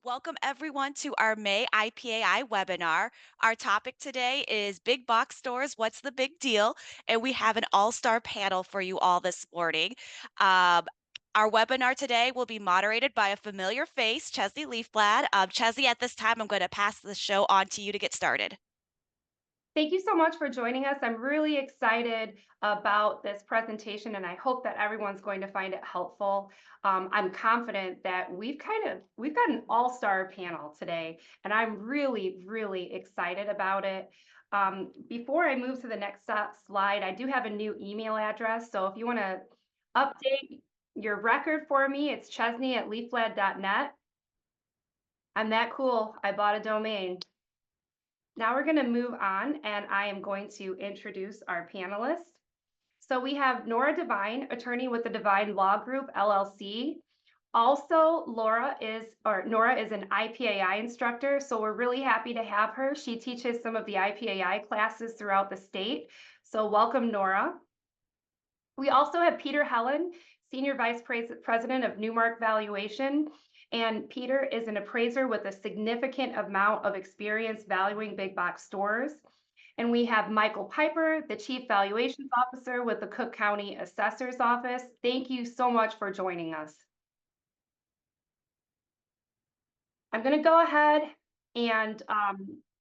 Welcome everyone to our May IPAI webinar. Our topic today is Big Box Stores, What's the Big Deal? And we have an all-star panel for you all this morning. Um, our webinar today will be moderated by a familiar face, Chesley Leafblad. Chesley, at this time, I'm going to pass the show on to you to get started. Thank you so much for joining us. I'm really excited about this presentation, and I hope that everyone's going to find it helpful. I'm confident that we've got an all-star panel today, and I'm really excited about it. Before I move to the next slide, I do have a new email address. So if you want to update your record for me, it's chesney@leafblad.net. I'm that cool. I bought a domain. Now we're going to move on, and I am going to introduce our panelists. So we have Nora Devine, attorney with the Devine Law Group, LLC. Also, Nora is an IPAI instructor, so we're really happy to have her. She teaches some of the IPAI classes throughout the state. So welcome, Nora. We also have Peter Helen, Senior Vice President of Newmark Valuation. And Peter is an appraiser with a significant amount of experience valuing big box stores. And we have Michael Piper, the Chief Valuations Officer with the Cook County Assessor's Office. Thank you so much for joining us. I'm going to go ahead and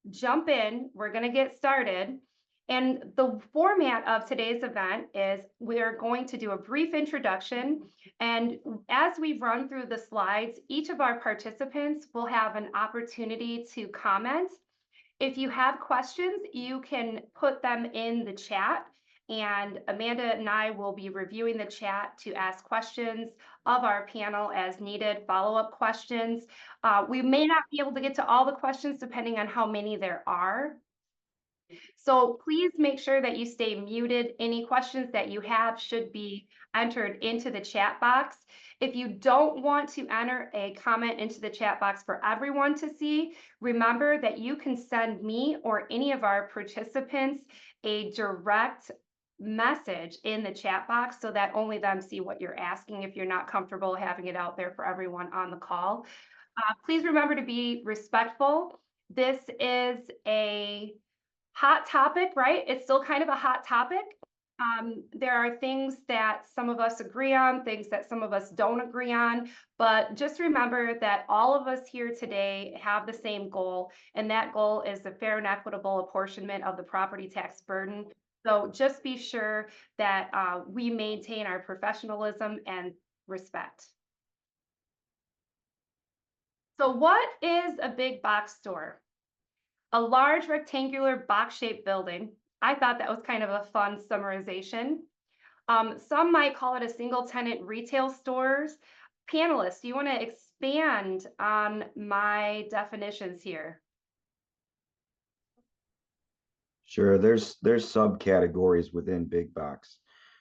jump in. We're going to get started. And the format of today's event is we're going to do a brief introduction. And as we run through the slides, each of our participants will have an opportunity to comment. If you have questions, you can put them in the chat, and Amanda and I will be reviewing the chat to ask questions of our panel as needed, follow-up questions. We may not be able to get to all the questions depending on how many there are. So please make sure that you stay muted. Any questions that you have should be entered into the chat box. If you don't want to enter a comment into the chat box for everyone to see, remember that you can send me or any of our participants a direct message in the chat box so that only them see what you're asking if you're not comfortable having it out there for everyone on the call. Please remember to be respectful. This is a hot topic, right? It's still kind of a hot topic. There are things that some of us agree on, things that some of us don't agree on, but just remember that all of us here today have the same goal, and that goal is the fair and equitable apportionment of the property tax burden. So just be sure that we maintain our professionalism and respect. So what is a big box store? A large rectangular box-shaped building. I thought that was kind of a fun summarization. Some might call it a single-tenant retail stores. Panelists, do you want to expand on my definitions here? Sure, there's subcategories within big box.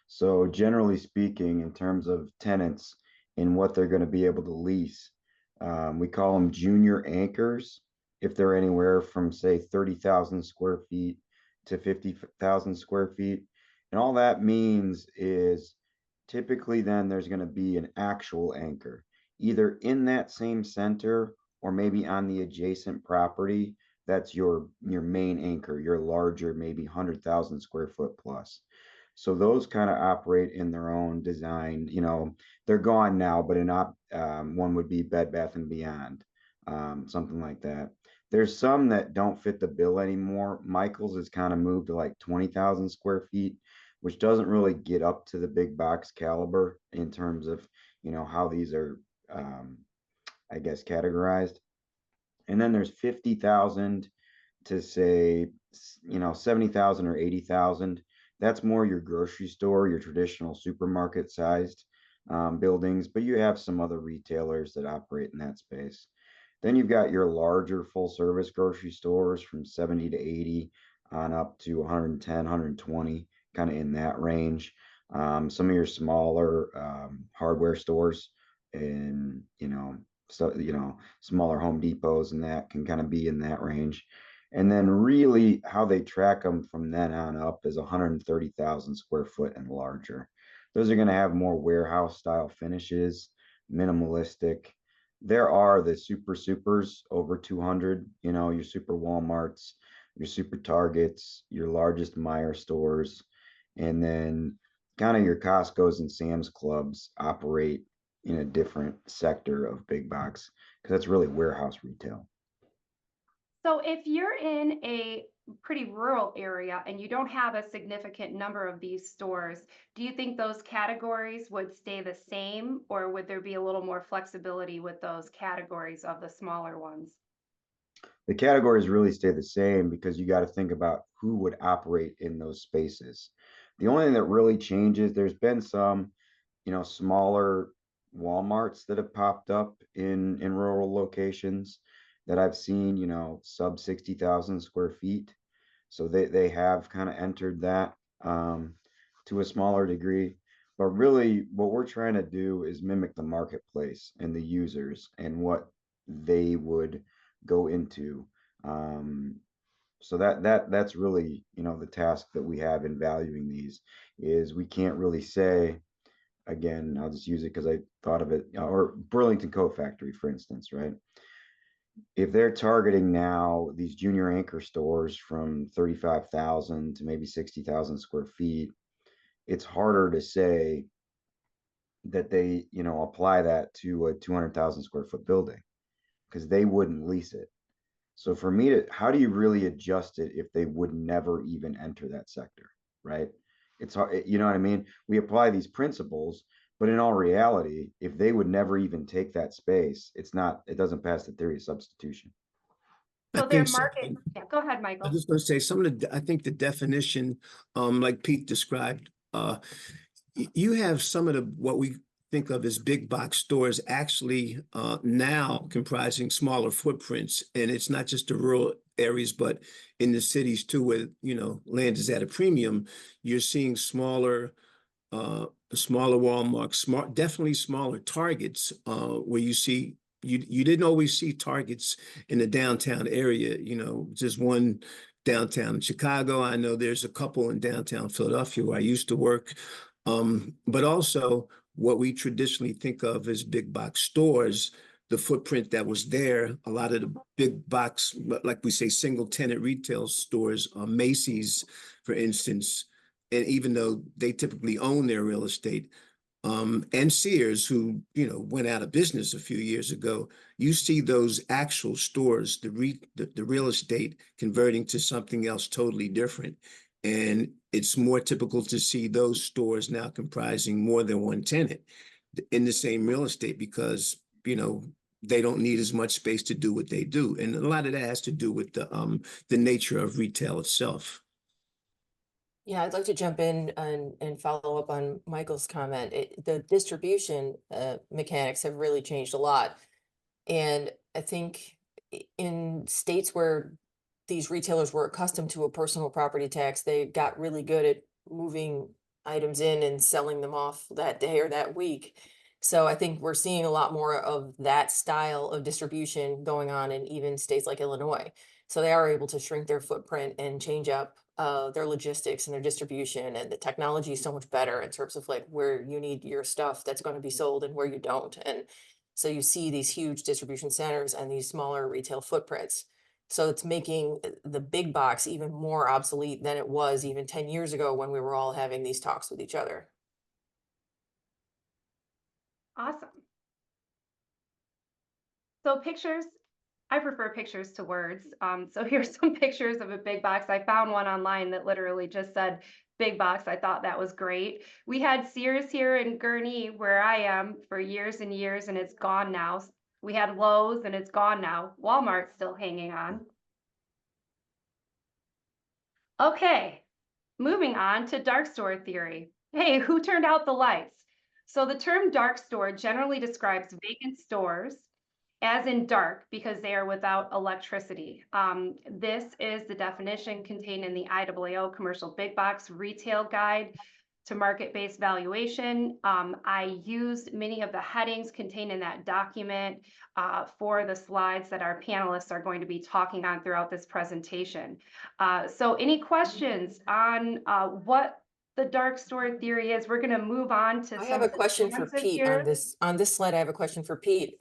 So generally speaking, in terms of tenants and what they're going to be able to lease, we call them junior anchors if they're anywhere from say 30,000 square feet to 50,000 square feet. And all that means is typically then there's going to be an actual anchor, either in that same center or maybe on the adjacent property. That's your main anchor, your larger, maybe 100,000 square foot plus. So those kind of operate in their own design. They're gone now, but one would be Bed Bath and Beyond, something like that. There's some that don't fit the bill anymore. Michael's has kind of moved to like 20,000 square feet, which doesn't really get up to the big box caliber in terms of, how these are, I guess, categorized. And then there's 50,000 to say, 70,000 or 80,000. That's more your grocery store, your traditional supermarket sized buildings, but you have some other retailers that operate in that space. Then you've got your larger full service grocery stores from 70 to 80 on up to 110, 120, kind of in that range. Some of your smaller hardware stores and, smaller Home Depots and that can kind of be in that range. And then really how they track them from then on up is 130,000 square foot and larger. Those are going to have more warehouse style finishes, minimalistic, there are the supers over 200, your super Walmarts, your super Targets, your largest Meyer stores, and then kind of your Costco's and Sam's Clubs operate in a different sector of big box because that's really warehouse retail. So if you're in a pretty rural area and you don't have a significant number of these stores, do you think those categories would stay the same, or would there be a little more flexibility with those categories of the smaller ones? The categories really stay the same because you got to think about who would operate in those spaces. The only thing that really changes, there's been some, smaller Walmarts that have popped up in rural locations that I've seen, sub 60,000 square feet. So they have kind of entered that to a smaller degree. But really, what we're trying to do is mimic the marketplace and the users and what they would go into. Um, so that's really, the task that we have in valuing these is we can't really say, again, I'll just use it because I thought of it, or Burlington Coat Factory, for instance, right? If they're targeting now these junior anchor stores from 35,000 to maybe 60,000 square feet, it's harder to say that they, apply that to a 200,000 square foot building because they wouldn't lease it. So for me to, how do you really adjust it if they would never even enter that sector, right? It's hard, you know what I mean? We apply these principles, but in all reality, if they would never even take that space, it doesn't pass the theory of substitution. So I their think so. market, yeah, go ahead, I was Michael. just going to say some of the, I think the definition, like Pete described, you have some of the what we think of as big box stores actually now comprising smaller footprints, and it's not just the rural areas, but in the cities too, where land is at a premium. You're seeing uh, smaller Walmart, definitely smaller Targets, where you didn't always see Targets in the downtown area. Just one downtown in Chicago. I know there's a couple in downtown Philadelphia where I used to work. But also what we traditionally think of as big box stores, the footprint that was there, a lot of the big box, like we say, single tenant retail stores, Macy's, for instance, and even though they typically own their real estate, and Sears, who went out of business a few years ago, you see those actual stores, the real estate converting to something else totally different, and it's more typical to see those stores now comprising more than one tenant in the same real estate because they don't need as much space to do what they do, and a lot of that has to do with the nature of retail itself. Yeah, I'd like to jump in and follow up on Michael's comment. The distribution mechanics have really changed a lot. And I think in states where these retailers were accustomed to a personal property tax, they got really good at moving items in and selling them off that day or that week. So I think we're seeing a lot more of that style of distribution going on in even states like Illinois. So they are able to shrink their footprint and change up their logistics and their distribution. And the technology is so much better in terms of like where you need your stuff that's going to be sold and where you don't. And so you see these huge distribution centers and these smaller retail footprints. So it's making the big box even more obsolete than it was even 10 years ago when we were all having these talks with each other. Awesome. So pictures, I prefer pictures to words. So here's some pictures of a big box. I found one online that literally just said big box. I thought that was great. We had Sears here in Gurnee, where I am, for years and years, and it's gone now. We had Lowe's and it's gone now. Walmart's still hanging on. Okay, moving on to dark store theory. Hey, who turned out the lights? So the term dark store generally describes vacant stores, as in dark, because they are without electricity. This is the definition contained in the IAAO Commercial Big Box Retail Guide to Market-Based Valuation. I used many of the headings contained in that document for the slides that our panelists are going to be talking on throughout this presentation. So any questions on what the dark store theory is? We're going to move on to I some have of a the question for stanzas Pete here. on this slide. I have a question for Pete.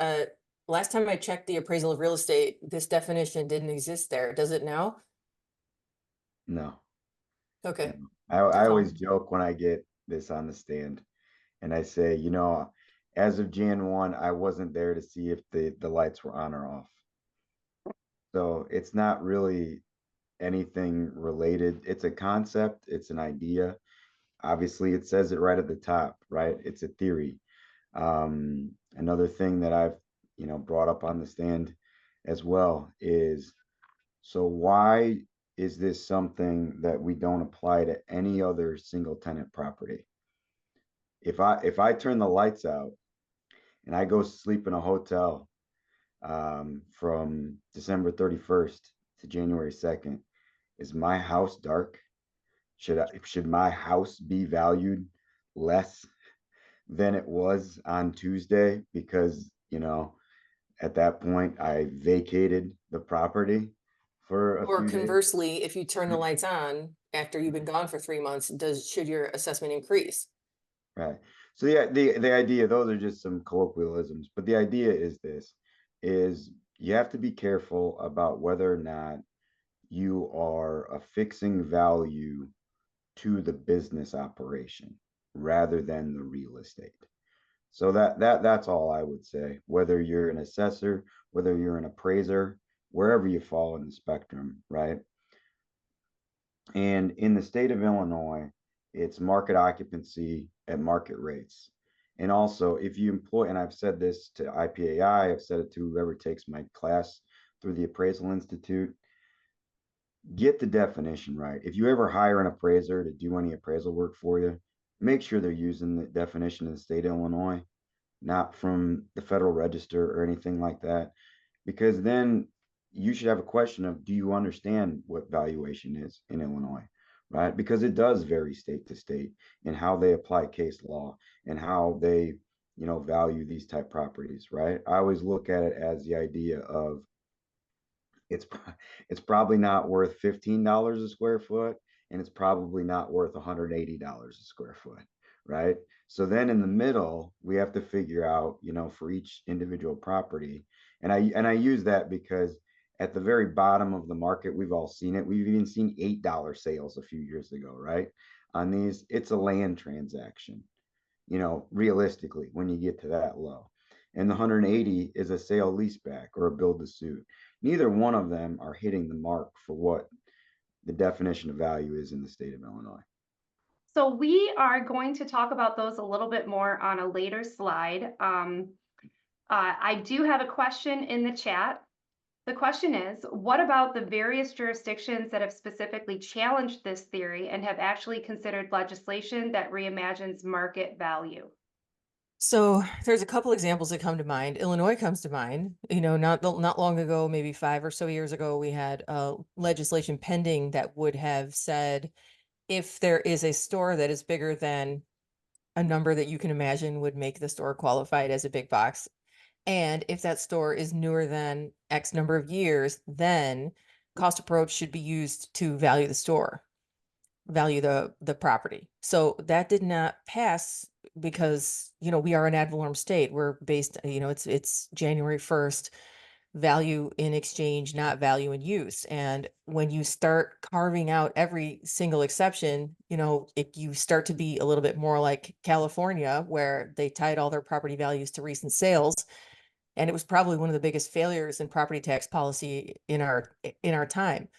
last time I checked the appraisal of real estate, this definition didn't exist there. Does it now? No, no. Okay, I that's always all. joke when I get this on the stand and I say, as of Jan 1, I wasn't there to see if the lights were on or off. So it's not really anything related. It's a concept, it's an idea. Obviously, it says it right at the top, right? It's a theory. Another thing that I've, brought up on the stand as well is, so why is this something that we don't apply to any other single tenant property? If I turn the lights out and I go sleep in a hotel from December 31st to January 2nd, is my house dark? Should my house be valued less than it was on Tuesday because, at that point I vacated the property for a Or few days? conversely, if you turn the lights on after you've been gone for 3 months, should your assessment increase? Right. So the idea, those are just some colloquialisms, but the idea is this, is you have to be careful about whether or not you are affixing value to the business operation rather than the real estate. So that's all I would say. Whether you're an assessor, whether you're an appraiser, wherever you fall in the spectrum, right? And in the state of Illinois, it's market occupancy at market rates. And also, if you employ, and I've said this to IPAI, I've said it to whoever takes my class through the Appraisal Institute, get the definition right. If you ever hire an appraiser to do any appraisal work for you, make sure they're using the definition of the state of Illinois, not from the Federal Register or anything like that, because then you should have a question of, do you understand what valuation is in Illinois, right? Because it does vary state to state in how they apply case law and how they, value these type properties, right? I always look at it as the idea of, it's it's probably not worth $15 a square foot, and it's probably not worth $180 a square foot, right? So then in the middle, we have to figure out, for each individual property. And I use that because at the very bottom of the market, we've all seen it. We've even seen $8 sales a few years ago, right? On these, it's a land transaction, realistically, when you get to that low. And the 180 is a sale leaseback or a build to suit. Neither one of them are hitting the mark for what the definition of value is in the state of Illinois. So we are going to talk about those a little bit more on a later slide. I do have a question in the chat. The question is, what about the various jurisdictions that have specifically challenged this theory and have actually considered legislation that reimagines market value? So there's a couple examples that come to mind. Illinois comes to mind. Not long ago, maybe 5 or so years ago, we had legislation pending that would have said if there is a store that is bigger than a number that you can imagine would make the store qualified as a big box, and if that store is newer than X number of years, then cost approach should be used to value the store, value the property. So that did not pass because, we are an ad valorem state. We're based, it's January 1st, value in exchange, not value in use. And when you start carving out every single exception, you start to be a little bit more like California, where they tied all their property values to recent sales. And it was probably one of the biggest failures in property tax policy in our time.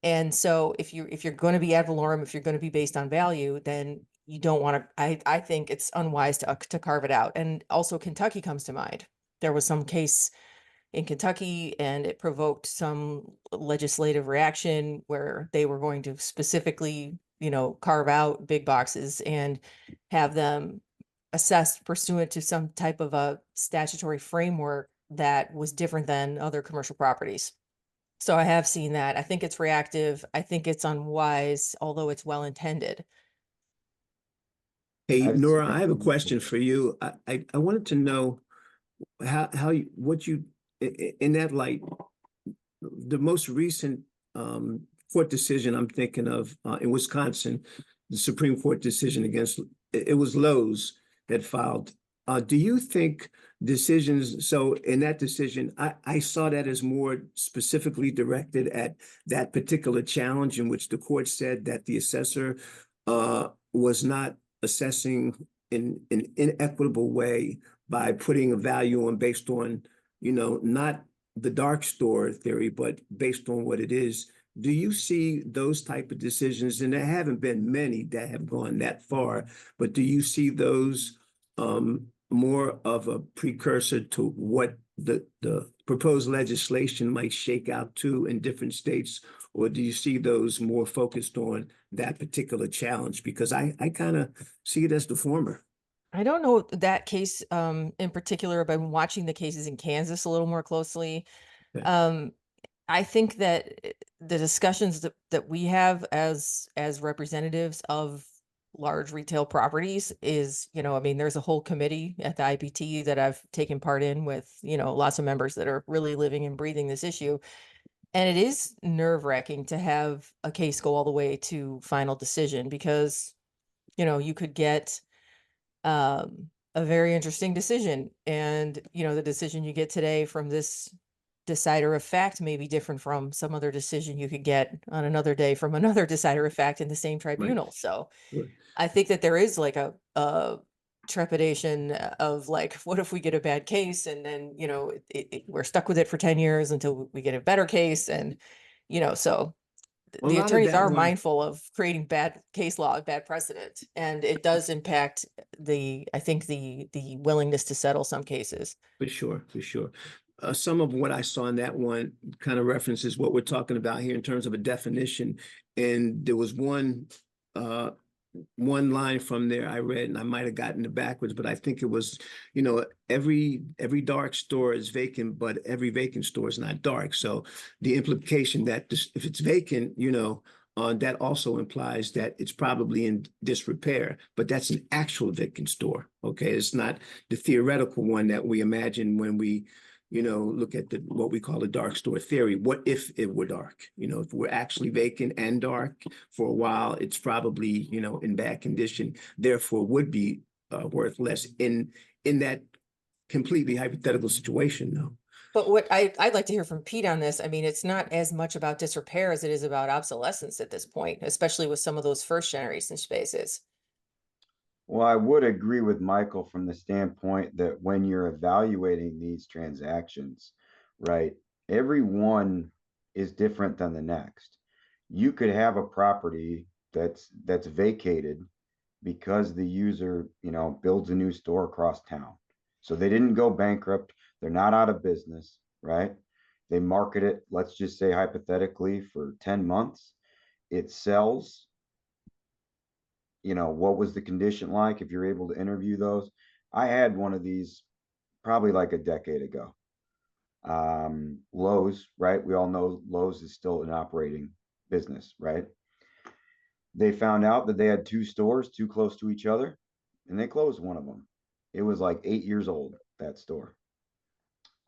And so if you're going to be ad valorem, if you're going to be based on value, then you don't want to, I think it's unwise to carve it out. And also Kentucky comes to mind. There was some case in Kentucky and it provoked some legislative reaction where they were going to specifically, carve out big boxes and have them assessed pursuant to some type of a statutory framework that was different than other commercial properties. So I have seen that. I think it's reactive. I think it's unwise, although it's well intended. Hey, I've seen Nora, I it have a in question multiple. for you. I wanted to know in that light, the most recent court decision I'm thinking of in Wisconsin, the Supreme Court decision against, it was Lowe's that filed Do you think decisions, so in that decision, I saw that as more specifically directed at that particular challenge in which the court said that the assessor was not assessing in an inequitable way by putting a value on based on, not the dark store theory, but based on what it is. Do you see those type of decisions, and there haven't been many that have gone that far, but do you see those more of a precursor to what the proposed legislation might shake out to in different states? Or do you see those more focused on that particular challenge? Because I kind of see it as the former. I don't know that case in particular. I've been watching the cases in Kansas a little more closely. Okay. Um, I think that the discussions that we have as representatives of large retail properties is, I mean, there's a whole committee at the IPT that I've taken part in with, lots of members that are really living and breathing this issue. And it is nerve-wracking to have a case go all the way to final decision because, you could get a very interesting decision. And, the decision you get today from this decider of fact may be different from some other decision you could get on another day from another decider of fact in the same Right. tribunal. So Sure. I think that there is like a trepidation of like, what if we get a bad case and then, we're stuck with it for 10 years until we get a better case. And, so A the lot of attorneys that are one. mindful of creating bad case law and bad precedent. And it does impact I think the willingness to settle some cases. For sure, for sure. Some of what I saw in that one kind of references what we're talking about here in terms of a definition. And there was uh, one line from there I read, and I might have gotten it backwards, but I think it was, every dark store is vacant, but every vacant store is not dark. So the implication that if it's vacant, that also implies that it's probably in disrepair, but that's an actual vacant store. Okay, it's not the theoretical one that we imagine when we look at what we call the dark store theory. What if it were dark? If we're actually vacant and dark for a while, it's probably, in bad condition, therefore would be worth less in that completely hypothetical situation, though. But what I'd like to hear from Pete on this, I mean, it's not as much about disrepair as it is about obsolescence at this point, especially with some of those first generation spaces. Well, I would agree with Michael from the standpoint that when you're evaluating these transactions, right, every one is different than the next. You could have a property that's vacated because the user, builds a new store across town. So they didn't go bankrupt, they're not out of business, right? They market it, let's just say hypothetically, for 10 months. It sells. What was the condition like if you're able to interview those? I had one of these probably like a decade ago. Lowe's, right? We all know Lowe's is still an operating business, right? They found out that they had two stores too close to each other, and they closed one of them. It was like 8 years old, that store.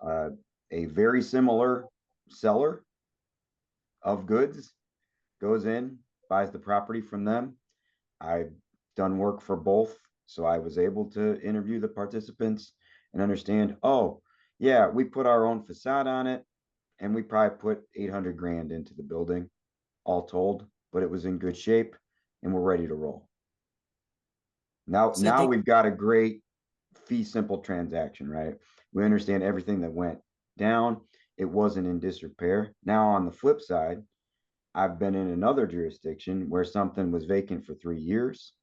A very similar seller of goods goes in, buys the property from them. I've done work for both, so I was able to interview the participants and understand, oh, yeah, we put our own facade on it, and we probably put 800 grand into the building, all told, but it was in good shape, and we're ready to roll. So Now we've got a great fee simple transaction, right? We understand everything that went down. It wasn't in disrepair. Now, on the flip side, I've been in another jurisdiction where something was vacant for 3 years.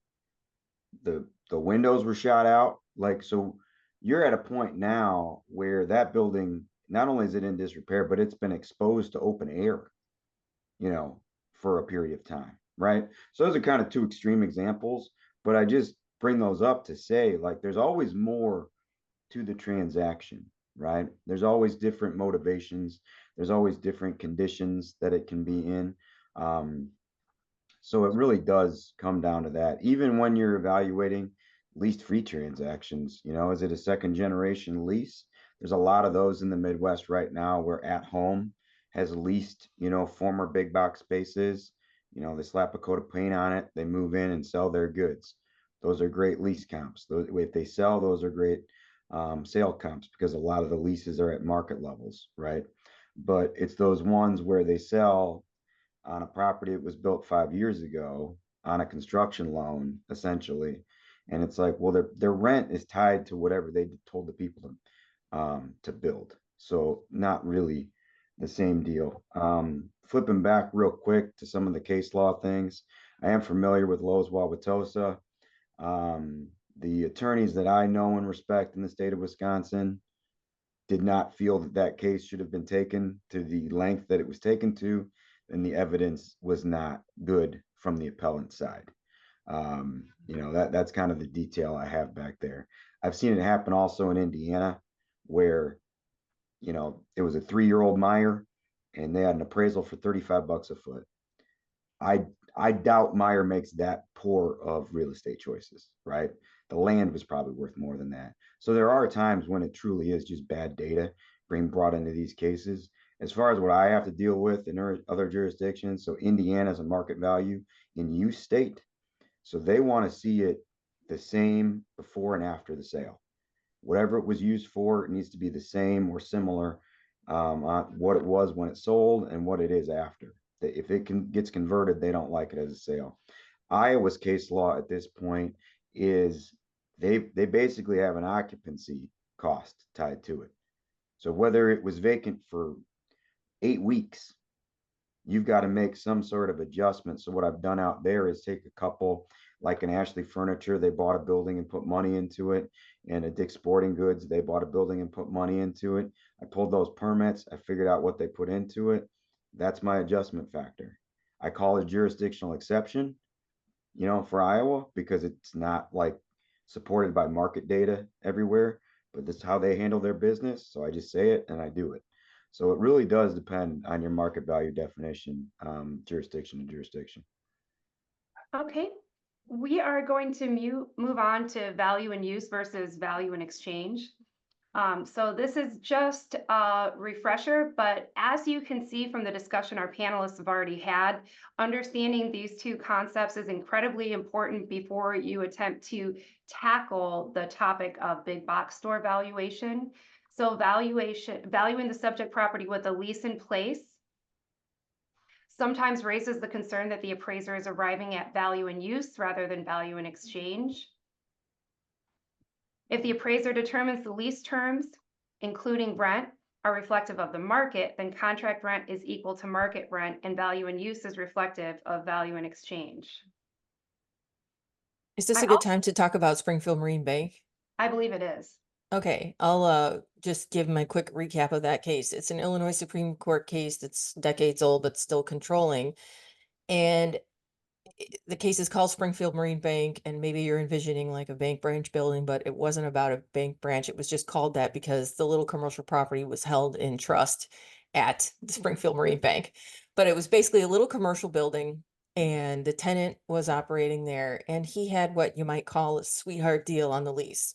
The windows were shot out. Like, so you're at a point now where that building, not only is it in disrepair, but it's been exposed to open air, you know, for a period of time, right? So those are kind of two extreme examples, but I just bring those up to say, like, there's always more to the transaction, right? There's always different motivations. There's always different conditions that it can be in. Um, so it really does come down to that. Even when you're evaluating leased free transactions, is it a second generation lease? There's a lot of those in the Midwest right now where At Home has leased, former big box spaces. They slap a coat of paint on it, they move in and sell their goods. Those are great lease comps. If they sell, those are great sale comps because a lot of the leases are at market levels, right? But it's those ones where they sell on a property that was built 5 years ago on a construction loan, essentially. And it's like, well, their rent is tied to whatever they told the people to build. So not really the same deal. Flipping back real quick to some of the case law things, I am familiar with Lowe's Wauwatosa. Um, the attorneys that I know and respect in the state of Wisconsin did not feel that that case should have been taken to the length that it was taken to, and the evidence was not good from the appellant side. That's kind of the detail I have back there. I've seen it happen also in Indiana, where it was a 3-year-old Meyer, and they had an appraisal for $35 a foot. I I doubt Meyer makes that poor of real estate choices, right? The land was probably worth more than that. So there are times when it truly is just bad data being brought into these cases. As far as what I have to deal with in other jurisdictions, so Indiana is a market value in use state. So they want to see it the same before and after the sale. Whatever it was used for, it needs to be the same or similar on what it was when it sold and what it is after. If it gets converted, they don't like it as a sale. Iowa's case law at this point is they basically have an occupancy cost tied to it. So whether it was vacant for 8 weeks, you've got to make some sort of adjustment. So what I've done out there is take a couple, like an Ashley Furniture, they bought a building and put money into it, and a Dick's Sporting Goods, they bought a building and put money into it. I pulled those permits, I figured out what they put into it. That's my adjustment factor. I call it jurisdictional exception, for Iowa, because it's not like supported by market data everywhere, but this is how they handle their business. So I just say it and I do it. So it really does depend on your market value definition, jurisdiction to jurisdiction. Okay, we are going to move on to value and use versus value and exchange. So this is just a refresher, but as you can see from the discussion our panelists have already had, understanding these two concepts is incredibly important before you attempt to tackle the topic of big box store valuation. So valuing the subject property with a lease in place sometimes raises the concern that the appraiser is arriving at value in use rather than value in exchange. If the appraiser determines the lease terms, including rent, are reflective of the market, then contract rent is equal to market rent and value in use is reflective of value in exchange. Is this I, a good time to talk about Springfield Marine Bank? I believe it is. Okay, I'll just give my quick recap of that case. It's an Illinois Supreme Court case that's decades old but still controlling. And the case is called Springfield Marine Bank, and maybe you're envisioning like a bank branch building, but it wasn't about a bank branch. It was just called that because the little commercial property was held in trust at the Springfield Marine Bank. But it was basically a little commercial building, and the tenant was operating there, and he had what you might call a sweetheart deal on the lease.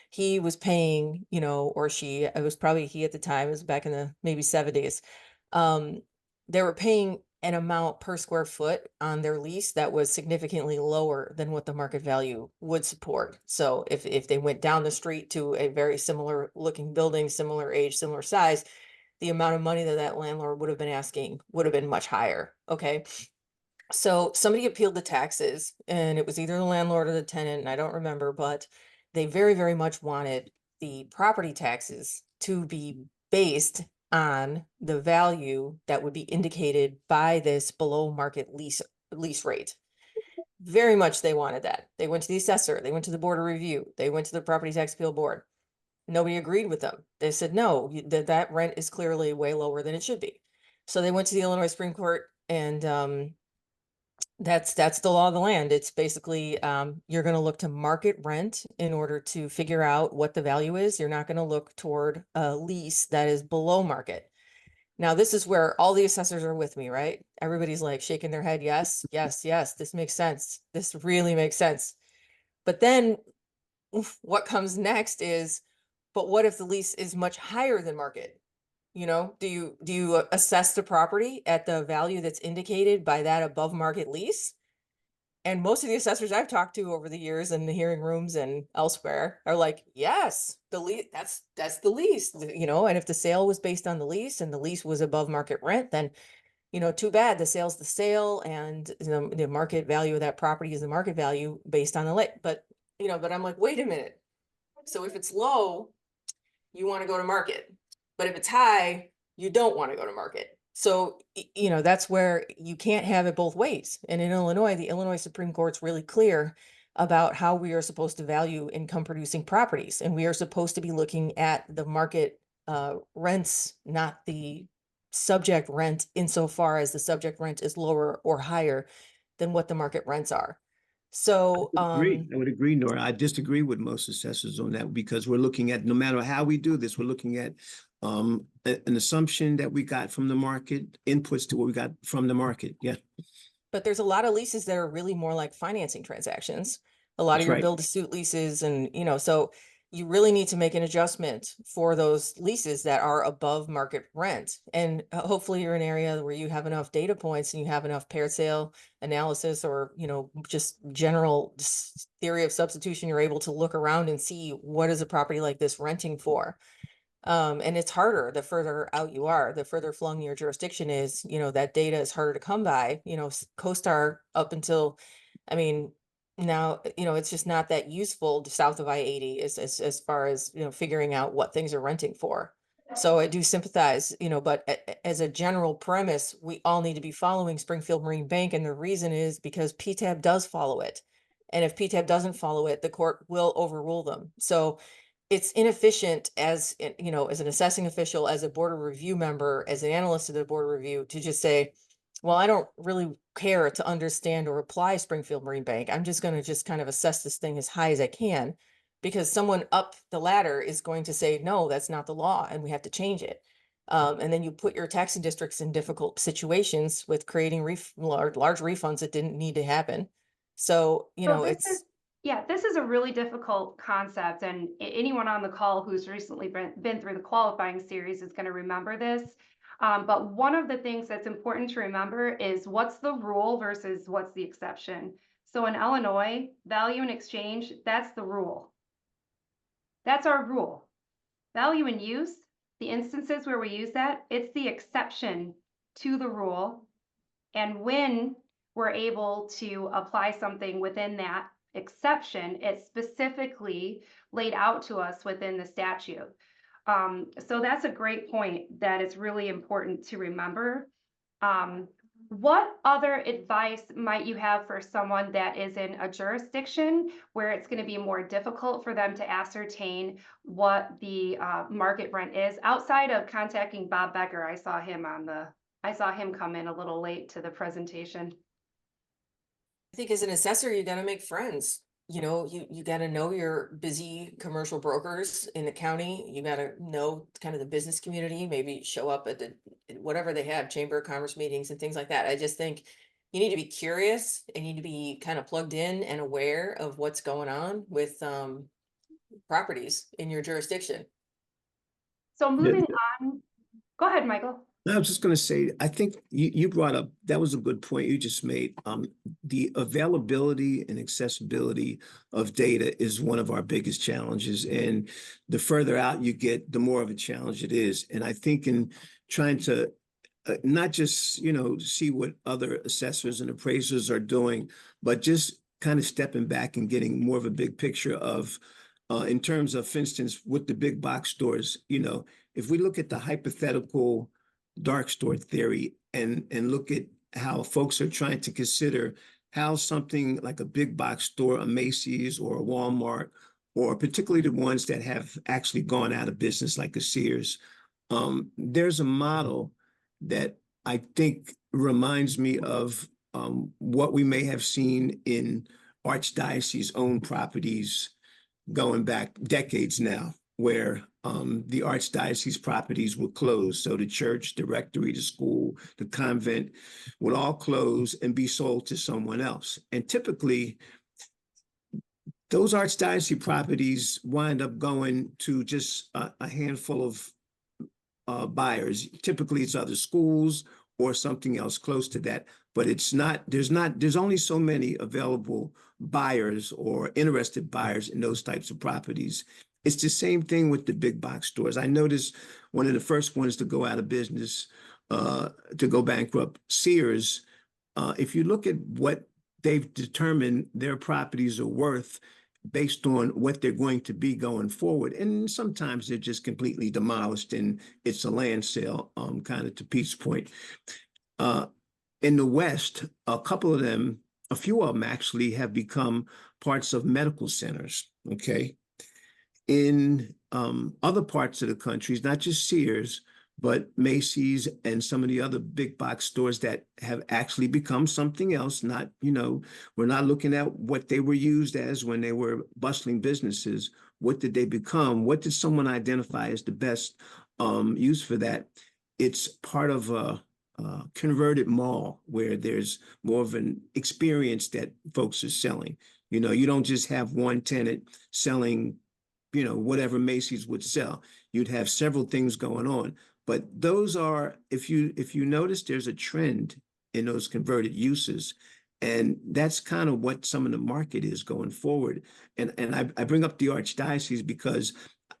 He was paying, or she, it was probably he at the time, it was back in the maybe 70s. They were paying an amount per square foot on their lease that was significantly lower than what the market value would support. So if they went down the street to a very similar looking building, similar age, similar size, the amount of money that that landlord would have been asking would have been much higher. Okay. So somebody appealed the taxes, and it was either the landlord or the tenant, and I don't remember, but they very, very much wanted the property taxes to be based on the value that would be indicated by this below market lease rate. Very much they wanted that. They went to the assessor, they went to the board of review, they went to the property tax appeal board. Nobody agreed with them. They said, no, that rent is clearly way lower than it should be. So they went to the Illinois Supreme Court, and that's the law of the land. It's basically you're going to look to market rent in order to figure out what the value is. You're not going to look toward a lease that is below market. Now, this is where all the assessors are with me, right? Everybody's like shaking their head. Yes, yes, yes. This makes sense. This really makes sense. But then what comes next is, but what if the lease is much higher than market? Do you assess the property at the value that's indicated by that above market lease? And most of the assessors I've talked to over the years in the hearing rooms and elsewhere are like, yes, the lease, that's the lease, you know, and if the sale was based on the lease and the lease was above market rent, then, you know, too bad, the sale's the sale, and the market value of that property is the market value based on the late. But, you know, but I'm like, wait a minute. So if it's low, you want to go to market. But if it's high, you don't want to go to market. So, you know, that's where you can't have it both ways. And in Illinois, the Illinois Supreme Court's really clear about how we are supposed to value income producing properties. And we are supposed to be looking at the market rents, not the subject rent, insofar as the subject rent is lower or higher than what the market rents are. So, I would agree, Nora. I disagree with most assessors on that because we're looking at, no matter how we do this, we're looking at an assumption that we got from the market, inputs to what we got from the market. Yeah, but there's a lot of leases that are really more like financing transactions. A lot of that's your right. build to suit leases, and you know, so you really need to make an adjustment for those leases that are above market rent. And hopefully you're in an area where you have enough data points and you have enough paired sale analysis, or, you know, just general theory of substitution. You're able to look around and see what is a property like this renting for. And it's harder the further out you are, the further flung your jurisdiction is, you know, that data is harder to come by, you know, CoStar up until, I mean, now, you know, it's just not that useful south of I-80 as far as, you know, figuring out what things are renting for. So I do sympathize, you know, but as a general premise, we all need to be following Springfield Marine Bank. And the reason is because PTAB does follow it. And if PTAB doesn't follow it, the court will overrule them. So it's inefficient as, you know, as an assessing official, as a board of review member, as an analyst of the board of review, to just say, well, I don't really care to understand or apply Springfield Marine Bank. I'm just going to just kind of assess this thing as high as I can, because someone up the ladder is going to say, no, that's not the law and we have to change it. And then you put your taxing districts in difficult situations with creating large refunds that didn't need to happen. So, you So know, this is, it's, yeah, this is a really difficult concept, and anyone on the call who's recently been through the qualifying series is going to remember this. But one of the things that's important to remember is what's the rule versus what's the exception. So in Illinois, value and exchange, that's the rule. That's our rule. Value and use, the instances where we use that, it's the exception to the rule. And when we're able to apply something within that exception, it's specifically laid out to us within the statute. So that's a great point that it's really important to remember. What other advice might you have for someone that is in a jurisdiction where it's going to be more difficult for them to ascertain what the market rent is, outside of contacting Bob Becker? I saw him come in a little late to the presentation. I think as an assessor, you got to make friends. You know, you got to know your busy commercial brokers in the county. You got to know kind of the business community, maybe show up at the whatever they have, chamber of commerce meetings and things like that. I just think you need to be curious and you need to be kind of plugged in and aware of what's going on with properties in your jurisdiction. So Yeah, moving on, go ahead, Michael. I was just going to say, I think you brought up, that was a good point you just made. The availability and accessibility of data is one of our biggest challenges. And the further out you get, the more of a challenge it is. And I think in trying to not just, you know, see what other assessors and appraisers are doing, but just kind of stepping back and getting more of a big picture of, in terms of, for instance, with the big box stores, you know, if we look at the hypothetical dark store theory and look at how folks are trying to consider how something like a big box store, a Macy's or a Walmart, or particularly the ones that have actually gone out of business like a Sears, there's a model that I think reminds me of what we may have seen in archdiocese owned properties going back decades now, where the archdiocese properties would close. So the church, the rectory, the school, the convent would all close and be sold to someone else. And typically, those archdiocese properties wind up going to just a handful of buyers. Typically, it's other schools or something else close to that. But there's only so many available buyers or interested buyers in those types of properties. It's the same thing with the big box stores. I noticed one of the first ones to go out of business, to go bankrupt, Sears. If you look at what they've determined their properties are worth based on what they're going to be going forward, and sometimes they're just completely demolished and it's a land sale, kind of to Pete's point. Uh, in the West, a few of them actually have become parts of medical centers. Okay. In other parts of the countries, not just Sears, but Macy's and some of the other big box stores that have actually become something else. Not, we're not looking at what they were used as when they were bustling businesses. What did they become? What did someone identify as the best use for that? It's part of a converted mall where there's more of an experience that folks are selling. You don't just have one tenant selling whatever Macy's would sell. You'd have several things going on. But those are, if you notice, there's a trend in those converted uses. And that's kind of what some of the market is going forward. And I bring up the Archdiocese because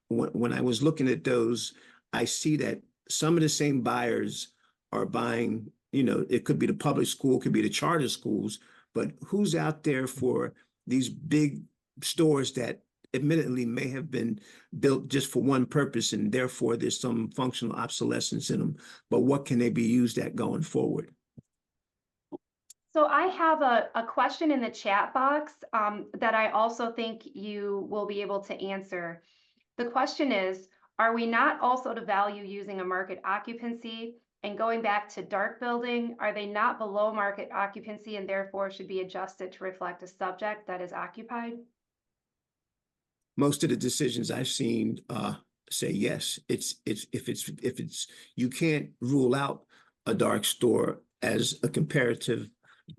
when I was looking at those, I see that some of the same buyers are buying, it could be the public school, it could be the charter schools, but who's out there for these big stores that admittedly may have been built just for one purpose and therefore there's some functional obsolescence in them, but what can they be used at going forward? So I have a question in the chat box that I also think you will be able to answer. The question is, are we not also to value using a market occupancy? And going back to dark building, are they not below market occupancy and therefore should be adjusted to reflect a subject that is occupied? Most of the decisions I've seen say yes. It's if it's you can't rule out a dark store as a comparative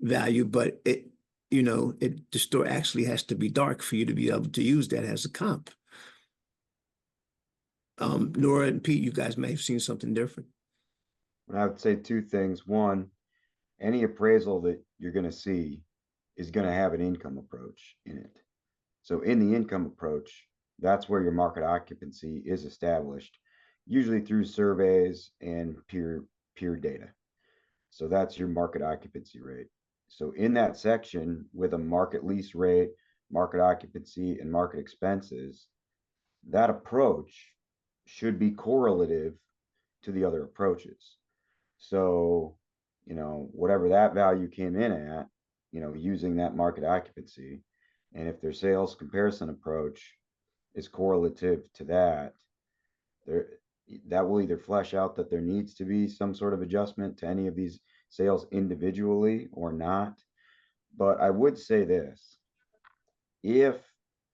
value, but the store actually has to be dark for you to be able to use that as a comp. Nora and Pete, you guys may have seen something different. I would say two things. One, any appraisal that you're going to see is going to have an income approach in it. So in the income approach, that's where your market occupancy is established, usually through surveys and peer data. So that's your market occupancy rate. So in that section with a market lease rate, market occupancy, and market expenses, that approach should be correlative to the other approaches. So, whatever that value came in at, using that market occupancy, and if their sales comparison approach is correlative to that, there that will either flesh out that there needs to be some sort of adjustment to any of these sales individually or not. But I would say this, if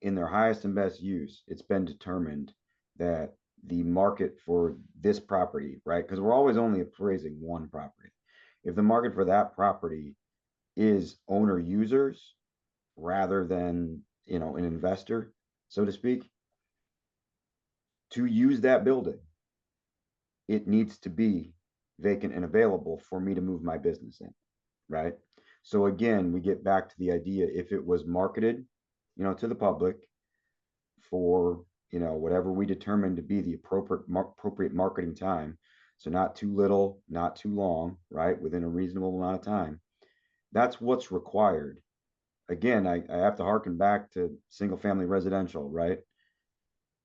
in their highest and best use, it's been determined that the market for this property, right? Because we're always only appraising one property. If the market for that property is owner users rather than, an investor, so to speak, to use that building, it needs to be vacant and available for me to move my business in, right? So again, we get back to the idea, if it was marketed, to the public for, whatever we determine to be the appropriate marketing time. So not too little, not too long, right? Within a reasonable amount of time. That's what's required. Again, I have to harken back to single family residential, right?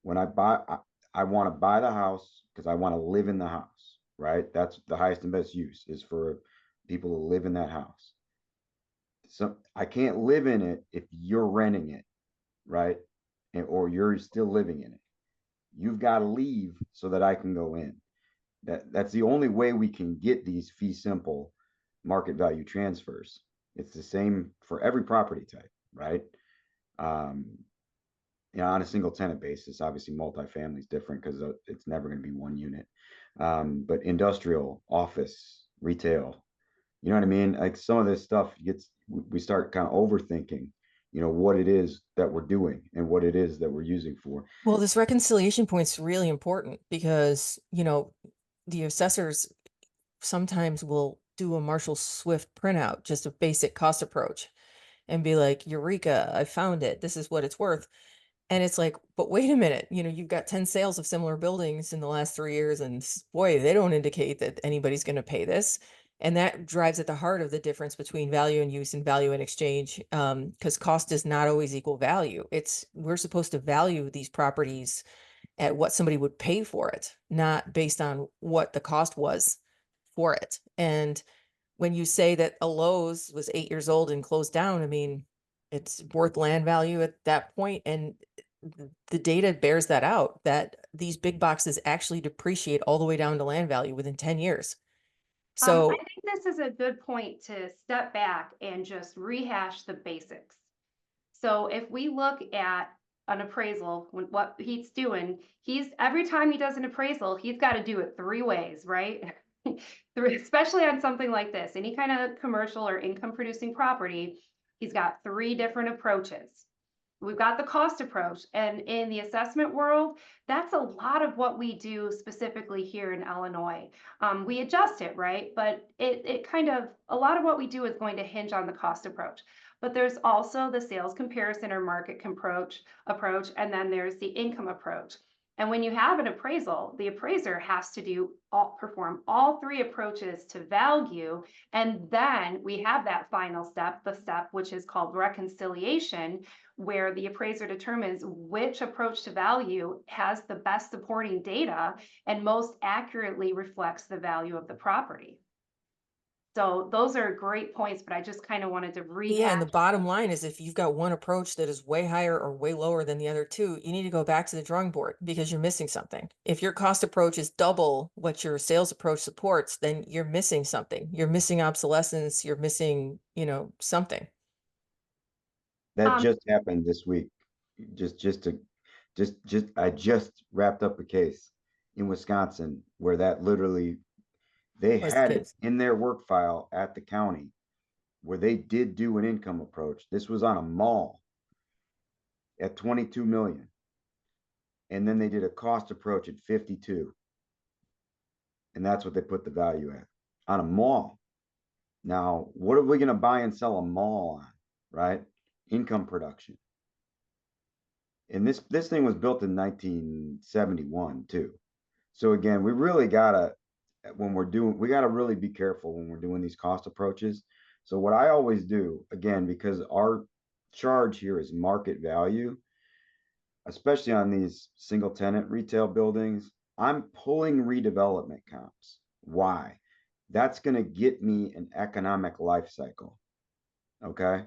When I want to buy the house because I want to live in the house, right? That's the highest and best use, is for people to live in that house. So I can't live in it if you're renting it, right? Or you're still living in it. You've got to leave so that I can go in. That's the only way we can get these fee simple market value transfers. It's the same for every property type, right? On a single tenant basis, obviously multifamily is different because it's never going to be one unit. But industrial, office, retail, you know what I mean? Like some of this stuff we start kind of overthinking, what it is that we're doing and what it is that we're using for. Well, this reconciliation point's really important because, the assessors sometimes will do a Marshall Swift printout, just a basic cost approach, and be like, Eureka, I found it. This is what it's worth. And it's like, but wait a minute, you've got 10 sales of similar buildings in the last 3 years, and boy, they don't indicate that anybody's going to pay this. And that drives at the heart of the difference between value and use and value and exchange, because cost does not always equal value. We're supposed to value these properties at what somebody would pay for it, not based on what the cost was for it. And when you say that a Lowe's was 8 years old and closed down, I mean, it's worth land value at that point, and the data bears that out, that these big boxes actually depreciate all the way down to land value within 10 years. I So think this is a good point to step back and just rehash the basics. So if we look at an appraisal, what he's doing, he's every time he does an appraisal, he's got to do it 3 ways, right? Especially on something like this, any kind of commercial or income producing property, he's got 3 different approaches. We've got the cost approach, and in the assessment world, that's a lot of what we do specifically here in Illinois. We adjust it, right? But it kind of, a lot of what we do is going to hinge on the cost approach. But there's also the sales comparison or market approach, and then there's the income approach. And when you have an appraisal, the appraiser has to perform all 3 approaches to value. And then we have that final step, the step which is called reconciliation, where the appraiser determines which approach to value has the best supporting data and most accurately reflects the value of the property. So those are great points, but I just kind of wanted to yeah, and rehash. the bottom line is, if you've got one approach that is way higher or way lower than the other two, you need to go back to the drawing board, because you're missing something. If your cost approach is double what your sales approach supports, then you're missing something. You're missing obsolescence, you're missing, something. That Um, just happened this week. Just to I just wrapped up a case in Wisconsin where that literally they Was the had it case. in their work file at the county where they did do an income approach. This was on a mall at 22 million. And then they did a cost approach at 52. And that's what they put the value at on a mall. Now, what are we going to buy and sell a mall on, right? Income production. And this thing was built in 1971 too. So again, we really gotta we gotta really be careful when we're doing these cost approaches. So what I always do, again, because our charge here is market value, especially on these single tenant retail buildings, I'm pulling redevelopment comps. Why? That's going to get me an economic life cycle. Okay.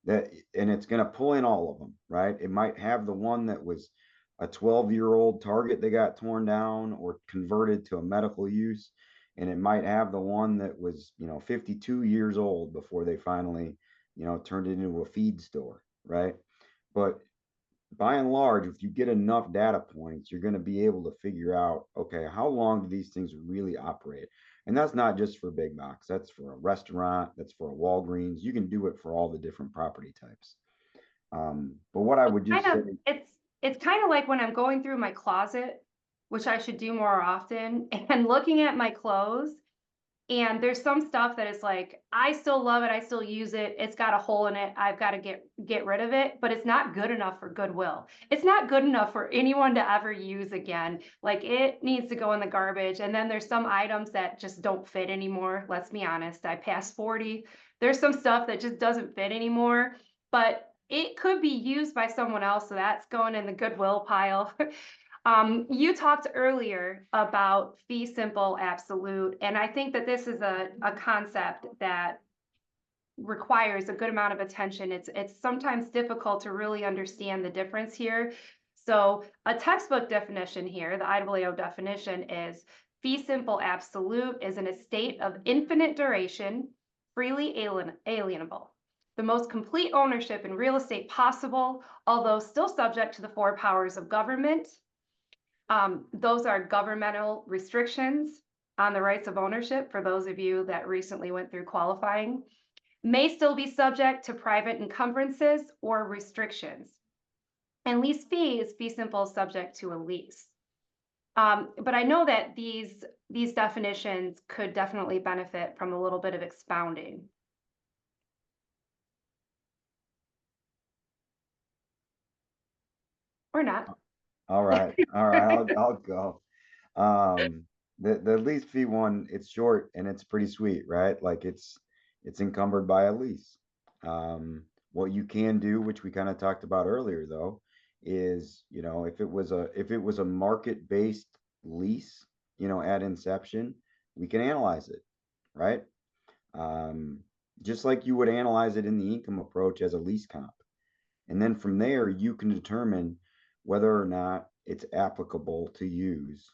And it's going to pull in all of them, right? It might have the one that was a 12-year-old Target that got torn down or converted to a medical use. And it might have the one that was, 52 years old before they finally, turned it into a feed store, right? But by and large, if you get enough data points, you're going to be able to figure out, okay, how long do these things really operate? And that's not just for big box. That's for a restaurant. That's for a Walgreens. You can do it for all the different property types. But what I would kind just say, of, it's kind of like when I'm going through my closet, which I should do more often, and looking at my clothes. And there's some stuff that is like, I still love it, I still use it, it's got a hole in it, I've got to get rid of it, but it's not good enough for Goodwill. It's not good enough for anyone to ever use again. Like, it needs to go in the garbage. And then there's some items that just don't fit anymore. Let's be honest, I passed 40. There's some stuff that just doesn't fit anymore, but it could be used by someone else, so that's going in the Goodwill pile. You talked earlier about fee simple absolute, and I think that this is a concept that requires a good amount of attention. It's sometimes difficult to really understand the difference here. So a textbook definition here, the IAAO definition, is fee simple absolute is an estate of infinite duration, freely alienable. The most complete ownership in real estate possible, although still subject to the 4 powers of government. Those are governmental restrictions on the rights of ownership for those of you that recently went through qualifying, may still be subject to private encumbrances or restrictions. And lease fee is fee simple subject to a lease. But I know that these definitions could definitely benefit from a little bit of expounding. Or not. All right, all right, I'll go. Um, the lease fee one, it's short and it's pretty sweet, right? Like it's encumbered by a lease. What you can do, which we kind of talked about earlier, though, is if it was a market-based lease, at inception, we can analyze it, right? Um, just like you would analyze it in the income approach as a lease comp. And then from there, you can determine whether or not it's applicable to use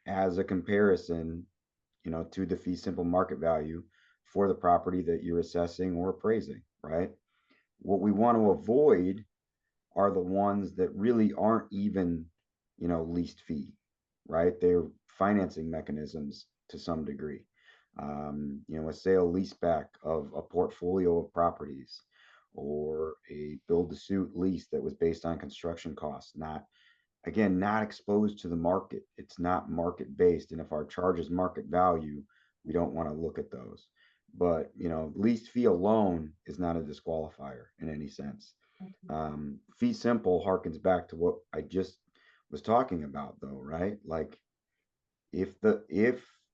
as a comparison, to the fee simple market value for the property that you're assessing or appraising, right? What we want to avoid are the ones that really aren't even, leased fee, right? They're financing mechanisms to some degree. A sale leaseback of a portfolio of properties or a build to suit lease that was based on construction costs, not exposed to the market. It's not market based. And if our charge is market value, we don't want to look at those. But, lease fee alone is not a disqualifier in any sense. Fee simple harkens back to what I just was talking about, though, right? Like if the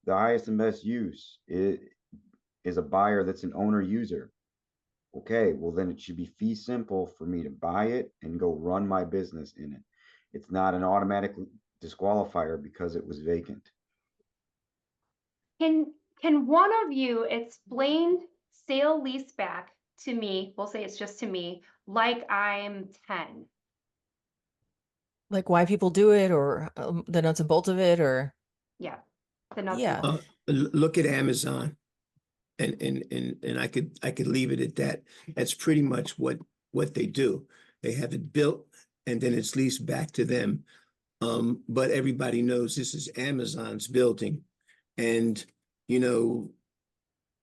highest and best use is a buyer that's an owner user, okay, well then it should be fee simple for me to buy it and go run my business in it. It's not an automatic disqualifier because it was vacant. Can one of you explain sale leaseback to me? We'll say it's just to me, like I'm 10. Like why people do it, or the nuts and bolts of it, or Yeah, the nuts and yeah. bolts. Look at Amazon, and I could leave it at that. That's pretty much what they do. They have it built, and then it's leased back to them. But everybody knows this is Amazon's building, and you know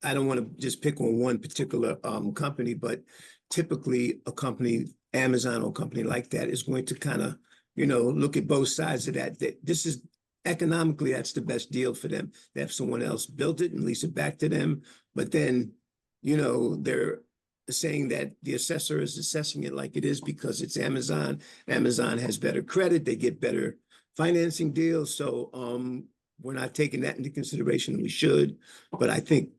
I don't want to just pick on one particular company, but typically a company, Amazon or company like that, is going to kind of, look at both sides of that. That this is economically, that's the best deal for them. They have someone else build it and lease it back to them. But then, they're saying that the assessor is assessing it like it is because it's Amazon. Amazon has better credit, they get better financing deals. So we're not taking that into consideration, and we should. But I think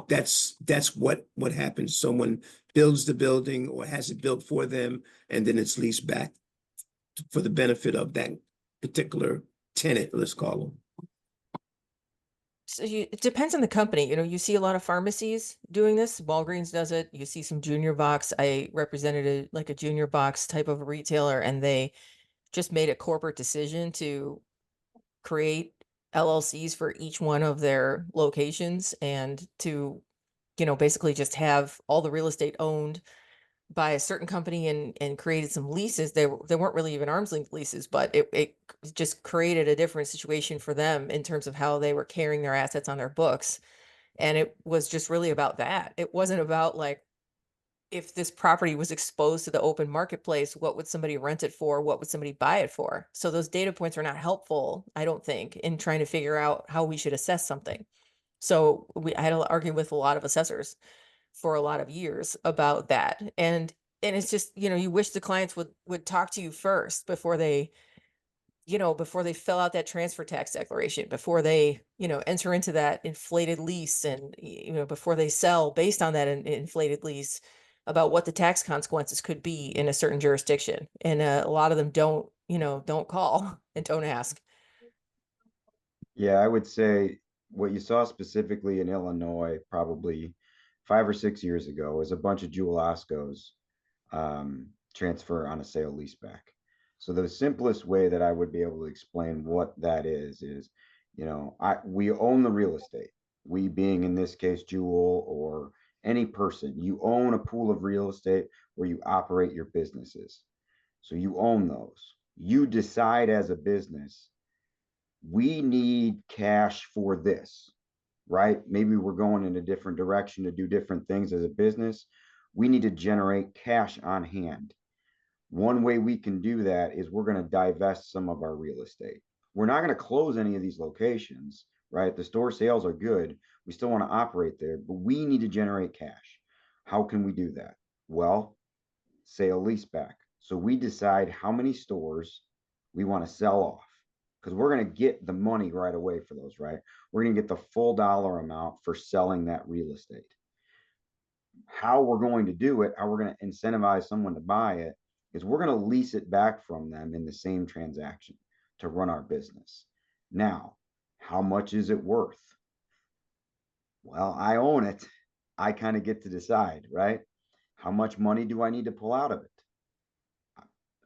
that's what happens. Someone builds the building or has it built for them, and then it's leased back for the benefit of that particular tenant, let's call them. So it depends on the company. You see a lot of pharmacies doing this. Walgreens does it. You see some junior box. I represented like a junior box type of retailer, and they just made a corporate decision to create LLCs for each one of their locations, and to, basically just have all the real estate owned by a certain company, and created some leases. They weren't really even arm's length leases, but it just created a different situation for them in terms of how they were carrying their assets on their books. And it was just really about that. It wasn't about like, if this property was exposed to the open marketplace, what would somebody rent it for? What would somebody buy it for? So those data points are not helpful, I don't think, in trying to figure out how we should assess something. So I had to argue with a lot of assessors for a lot of years about that. And it's just, you wish the clients would talk to you first before they, before they fill out that transfer tax declaration, before they, enter into that inflated lease, and, before they sell based on that inflated lease, about what the tax consequences could be in a certain jurisdiction. And a lot of them don't call and don't ask. Yeah, I would say what you saw specifically in Illinois probably 5 or 6 years ago is a bunch of Jewel Oscos transfer on a sale leaseback. So the simplest way that I would be able to explain what that is, we own the real estate. We being in this case Jewel or any person, you own a pool of real estate where you operate your businesses. So you own those. You decide as a business, we need cash for this, right? Maybe we're going in a different direction to do different things as a business. We need to generate cash on hand. One way we can do that is we're going to divest some of our real estate. we're not going to close any of these locations, right? The store sales are good. We still want to operate there, but we need to generate cash. How can we do that? Well, sale leaseback. So we decide how many stores we want to sell off because we're going to get the money right away for those, right? We're going to get the full dollar amount for selling that real estate. How we're going to do it, how we're going to incentivize someone to buy it, is we're going to lease it back from them in the same transaction to run our business. Now, how much is it worth? Well, I own it. I kind of get to decide, right? How much money do I need to pull out of it?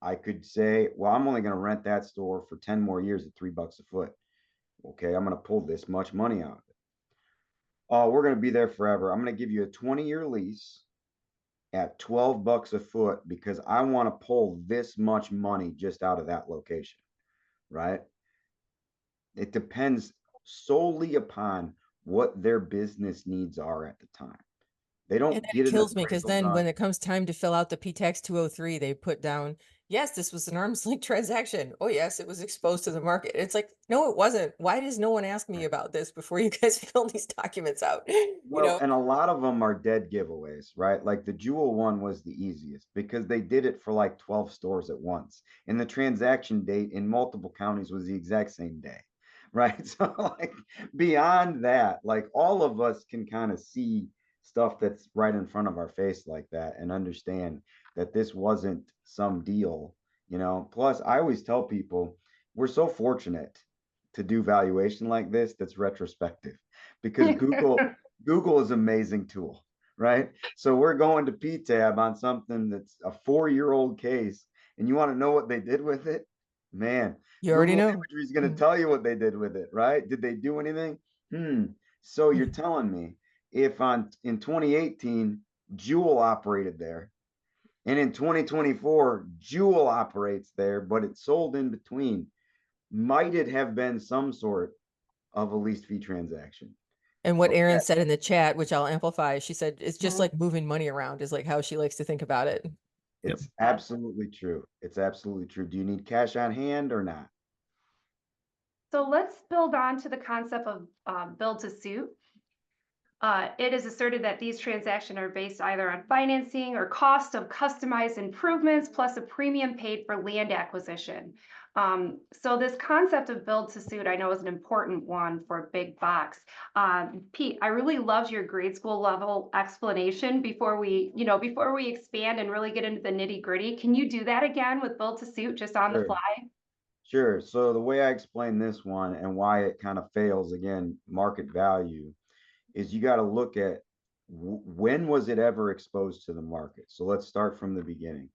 I could say, well, I'm only going to rent that store for 10 more years at $3 a foot. Okay, I'm going to pull this much money out of it. Oh, we're going to be there forever. I'm going to give you a 20-year lease at $12 a foot because I want to pull this much money just out of that location, right? It depends solely upon what their business needs are at the time. They And don't that get an kills me because appraisal then done. when it comes time to fill out the P-Tax 203, they put down, yes, this was an arm's length transaction. Oh, yes, it was exposed to the market. It's like, no, it wasn't. Why does no one ask me Right. about this before you guys fill these documents out? You Well, know, and a lot of them are dead giveaways, right? Like the Jewel one was the easiest because they did it for like 12 stores at once. And the transaction date in multiple counties was the exact same day, right? So, like, beyond that, like all of us can kind of see stuff that's right in front of our face like that and understand that this wasn't some deal, you know. Plus, I always tell people we're so fortunate to do valuation like this that's retrospective because Google is an amazing tool, right? So we're going to PTAB on something that's a 4-year-old case, and you want to know what they did with it? Man, you already Google know. Imagery is going to Mm. tell you what they did with it, right? Did they do anything? So you're Mhm. telling me if on in 2018 Jewel operated there, and in 2024 Jewel operates there, but it sold in between, might it have been some sort of a lease fee transaction? And what Okay. Erin said in the chat, which I'll amplify, she said it's just Mhm. like moving money around is like how she likes to think about it. Yep. It's Yes. absolutely true. It's absolutely true. Do you need cash on hand or not? So let's build on to the concept of build to suit. It is asserted that these transactions are based either on financing or cost of customized improvements plus a premium paid for land acquisition. So this concept of build to suit, I know is an important one for big box. Pete, I really loved your grade school level explanation before we expand and really get into the nitty gritty. Can you do that again with build to suit just on the Sure. fly? Sure. So the way I explain this one and why it kind of fails again, market value, is you got to look at when was it ever exposed to the market? So let's start from the beginning.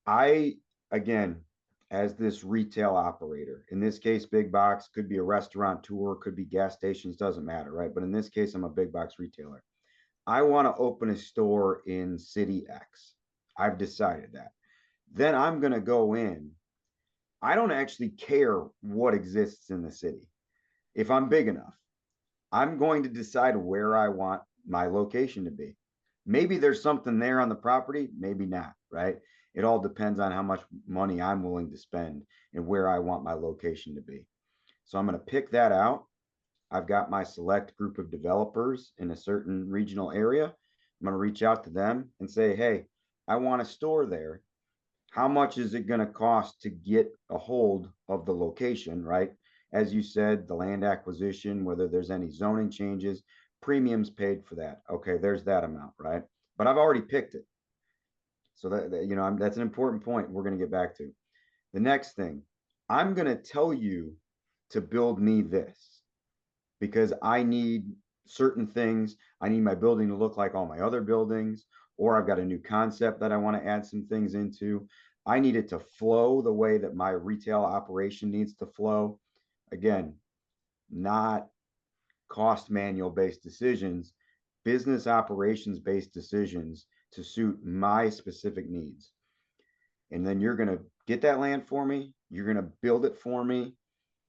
I, again, as this retail operator, in this case, big box could be a restaurant tour, could be gas stations, doesn't matter, right? But in this case, I'm a big box retailer. I want to open a store in city X. I've decided that. Then I'm going to go in. I don't actually care what exists in the city. If I'm big enough, I'm going to decide where I want my location to be. Maybe there's something there on the property, maybe not, right? It all depends on how much money I'm willing to spend and where I want my location to be. So I'm going to pick that out. I've got my select group of developers in a certain regional area. I'm going to reach out to them and say, hey, I want a store there. How much is it going to cost to get a hold of the location, right? As you said, the land acquisition, whether there's any zoning changes, premiums paid for that. Okay, there's that amount, right? But I've already picked it. So that's an important point we're going to get back to. The next thing, I'm going to tell you to build me this because I need certain things. I need my building to look like all my other buildings, or I've got a new concept that I want to add some things into. I need it to flow the way that my retail operation needs to flow. Again, not cost manual based decisions, business operations based decisions to suit my specific needs. And then you're going to get that land for me, you're going to build it for me,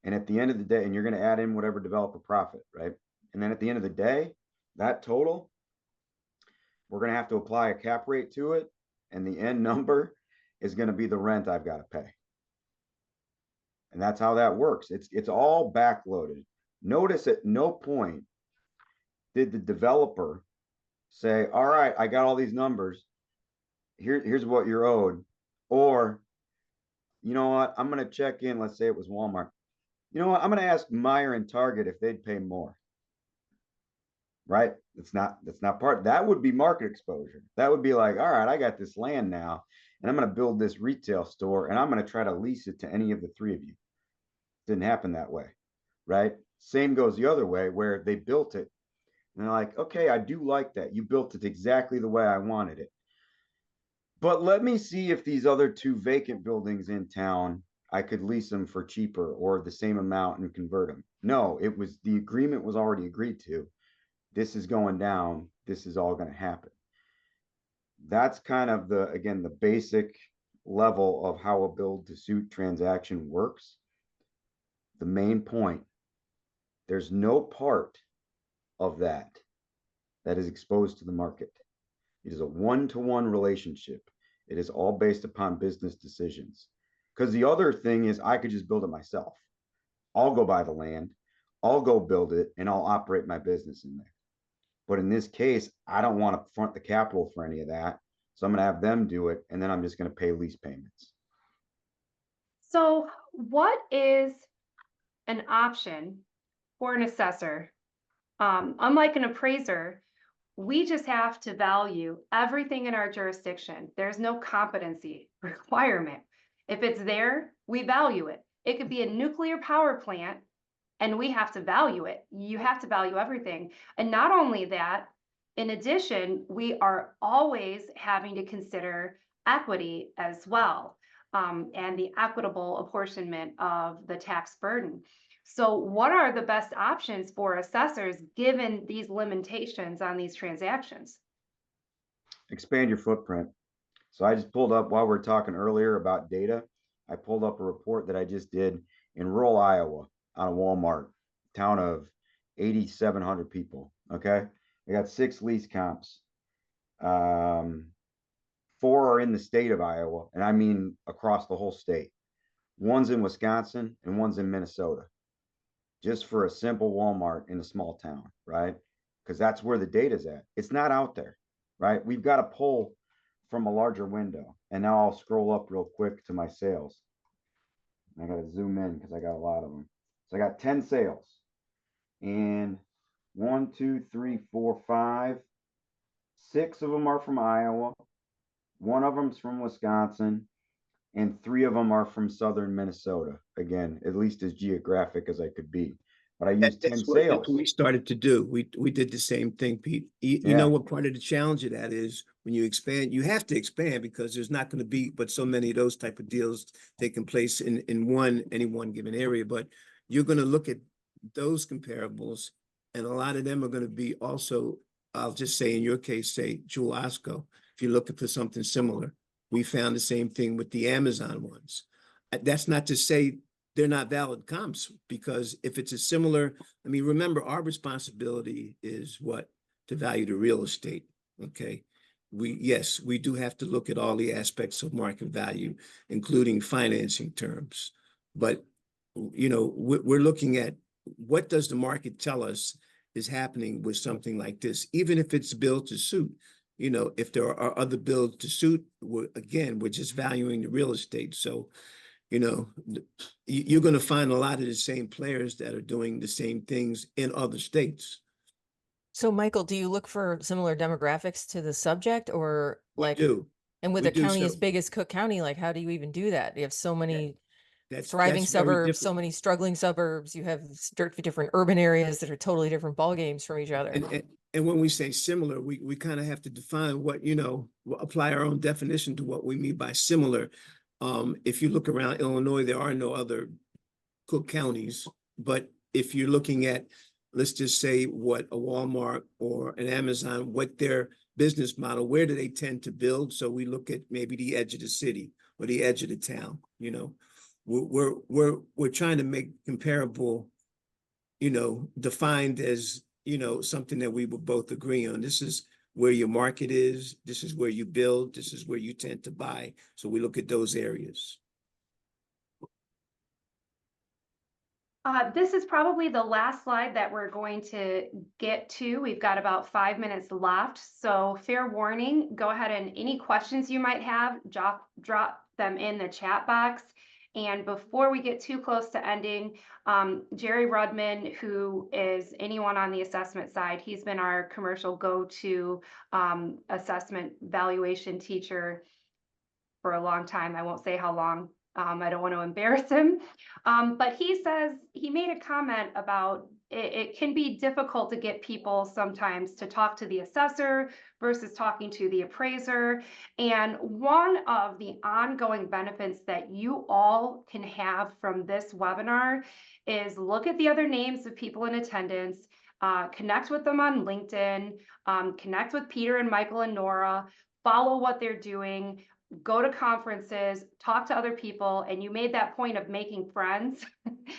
and at the end of the day, and you're going to add in whatever developer profit, right? And then at the end of the day, that total, we're going to have to apply a cap rate to it. And the end number is going to be the rent I've got to pay. And that's how that works. It's all backloaded. Notice at no point did the developer say, all right, I got all these numbers. Here's what you're owed. Or, you know what, I'm going to check in. Let's say it was Walmart. You know what, I'm going to ask Meyer and Target if they'd pay more. Right? That's not part. That would be market exposure. That would be like, all right, I got this land now, and I'm going to build this retail store, and I'm going to try to lease it to any of the three of you. Didn't happen that way, right? Same goes the other way, where they built it, and they're like, okay, I do like that. You built it exactly the way I wanted it. But let me see if these other two vacant buildings in town, I could lease them for cheaper or the same amount and convert them. No, it was the agreement was already agreed to. This is going down. This is all going to happen. That's kind of the, again, the basic level of how a build to suit transaction works. The main point, there's no part of that that is exposed to the market. It is a one-to-one relationship. It is all based upon business decisions. Because the other thing is I could just build it myself. I'll go buy the land, I'll go build it, and I'll operate my business in there. But in this case, I don't want to front the capital for any of that. So I'm going to have them do it, and then I'm just going to pay lease payments. So what is an option for an assessor? Unlike an appraiser, we just have to value everything in our jurisdiction. There's no competency requirement. If it's there, we value it. It could be a nuclear power plant and we have to value it. You have to value everything. And not only that, in addition, we are always having to consider equity as well, and the equitable apportionment of the tax burden. So what are the best options for assessors given these limitations on these transactions? Expand your footprint. So I just pulled up, while we are talking earlier about data, I pulled up a report that I just did in rural Iowa on a Walmart, town of 8,700 people. Okay. I got 6 lease comps. 4 are in the state of Iowa, and I mean across the whole state. One's in Wisconsin and one's in Minnesota, just for a simple Walmart in a small town, right? Because that's where the data's at. It's not out there, right? We've got to pull from a larger window. And now I'll scroll up real quick to my sales. I got to zoom in because I got a lot of them. So I got 10 sales, and 1, 2, 3, 4, 5, 6 of them are from Iowa. 1 of them's from Wisconsin, and 3 of them are from southern Minnesota. Again, at least as geographic as I could be. But I used 10 That's what we sales. started to do. We did the same thing, Pete. You know Yeah. what part of the challenge of that is when you expand, you have to expand because there's not going to be but so many of those type of deals taking place in any one given area. But you're going to look at those comparables, and a lot of them are going to be also, I'll just say in your case, say Jewel Osco. If you're looking for something similar, we found the same thing with the Amazon ones. That's not to say they're not valid comps, because if it's a similar, I mean, remember, our responsibility is what? To value the real estate, okay? Yes, we do have to look at all the aspects of market value, including financing terms. But, you know, we're looking at what does the market tell us is happening with something like this, even if it's built to suit. You know, if there are other build to suit, we're just valuing the real estate. So, you know, you're going to find a lot of the same players that are doing the same things in other states. So Michael, do you look for similar demographics to the subject, or We like, do. and with We a do. county So as big as Cook County, like how do you even do that? You have so many thriving that's very suburbs, so different. many struggling suburbs. You have different urban areas that are totally different ball games from each other. And when we say similar, we kind of have to define what, you know, apply our own definition to what we mean by similar. If you look around Illinois, there are no other Cook counties, but if you're looking at, let's just say what a Walmart or an Amazon, what their business model, where do they tend to build? So we look at maybe the edge of the city or the edge of the town, you know. We're trying to make comparable, you know, defined as, you know, something that we would both agree on. This is where your market is, this is where you build, this is where you tend to buy. So we look at those areas. This is probably the last slide that we're going to get to. We've got about 5 minutes left. So fair warning, go ahead and any questions you might have, drop them in the chat box. And before we get too close to ending, Jerry Rudman, who is anyone on the assessment side, he's been our commercial go-to assessment valuation teacher for a long time. I won't say how long. I don't want to embarrass him. But he says he made a comment about it can be difficult to get people sometimes to talk to the assessor versus talking to the appraiser. And one of the ongoing benefits that you all can have from this webinar is look at the other names of people in attendance, connect with them on LinkedIn, connect with Peter and Michael and Nora, follow what they're doing, go to conferences, talk to other people, and you made that point of making friends.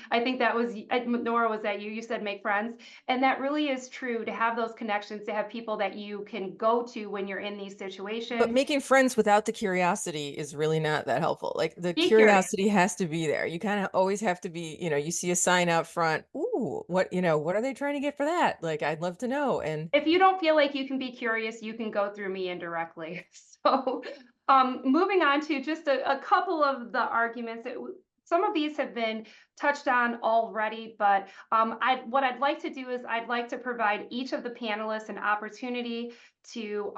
I think that was, Nora, was that you? You said make friends. And that really is true, to have those connections, to have people that you can go to when you're in these But situations. making friends without the curiosity is really not that helpful. Like the Be curious. curiosity has to be there. You kind of always have to be, you see a sign out front. Ooh, what are they trying to get for that? Like, I'd love to know. And If you don't feel like you can be curious, you can go through me indirectly. So moving on to just a couple of the arguments. Some of these have been touched on already, but what I'd like to do is I'd like to provide each of the panelists an opportunity to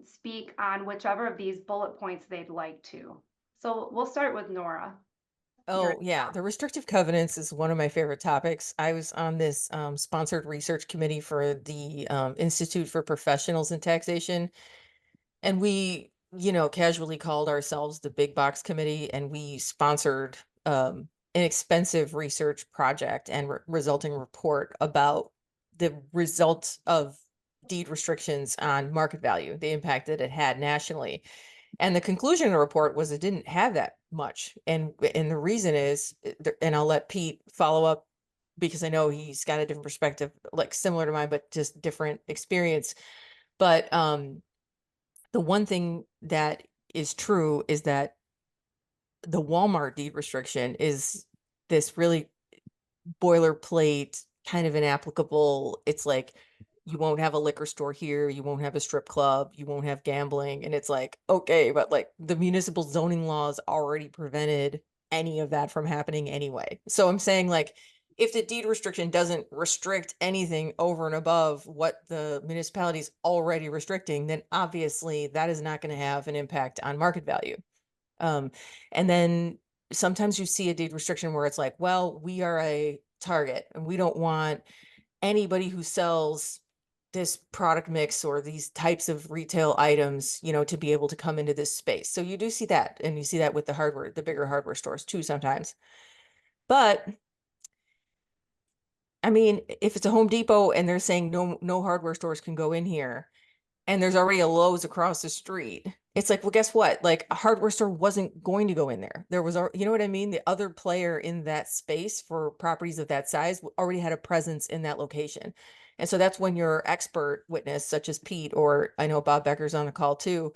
speak on whichever of these bullet points they'd like to. So we'll start with Nora. You're oh, yeah, the restrictive covenants is one of my favorite topics. I was on this sponsored research committee for the Institute for Professionals in Taxation. And we, casually called ourselves the Big Box Committee, and we sponsored an expensive research project and resulting report about the results of deed restrictions on market value, the impact that it had nationally. And the conclusion of the report was it didn't have that much. And the reason is, and I'll let Pete follow up because I know he's got a different perspective, like similar to mine, but just different experience. But the one thing that is true is that the Walmart deed restriction is this really boilerplate, kind of inapplicable. It's like you won't have a liquor store here, you won't have a strip club, you won't have gambling. And it's like, okay, but like the municipal zoning laws already prevented any of that from happening anyway. So I'm saying, like, if the deed restriction doesn't restrict anything over and above what the municipality is already restricting, then obviously that is not going to have an impact on market value. Um, and then sometimes you see a deed restriction where it's like, well, we are a target and we don't want anybody who sells this product mix or these types of retail items, to be able to come into this space. So you do see that, and you see that with the bigger hardware stores too sometimes. But I mean, if it's a Home Depot and they're saying no hardware stores can go in here, and there's already a Lowe's across the street, it's like, well, guess what? Like, a hardware store wasn't going to go in there. There was, you know what I mean? The other player in that space for properties of that size already had a presence in that location. And so that's when your expert witness, such as Pete, or I know Bob Becker's on the call too,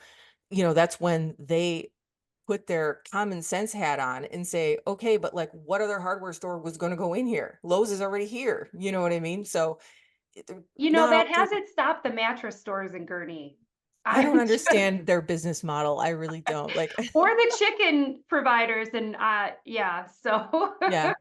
that's when they put their common sense hat on and say, okay, but like, what other hardware store was going to go in here? Lowe's is already here. You know what I mean? So not That often. hasn't stopped the mattress stores in Gurnee. I don't I'm just, understand their business model. I really don't. Like, or the chicken providers, and yeah, so yeah.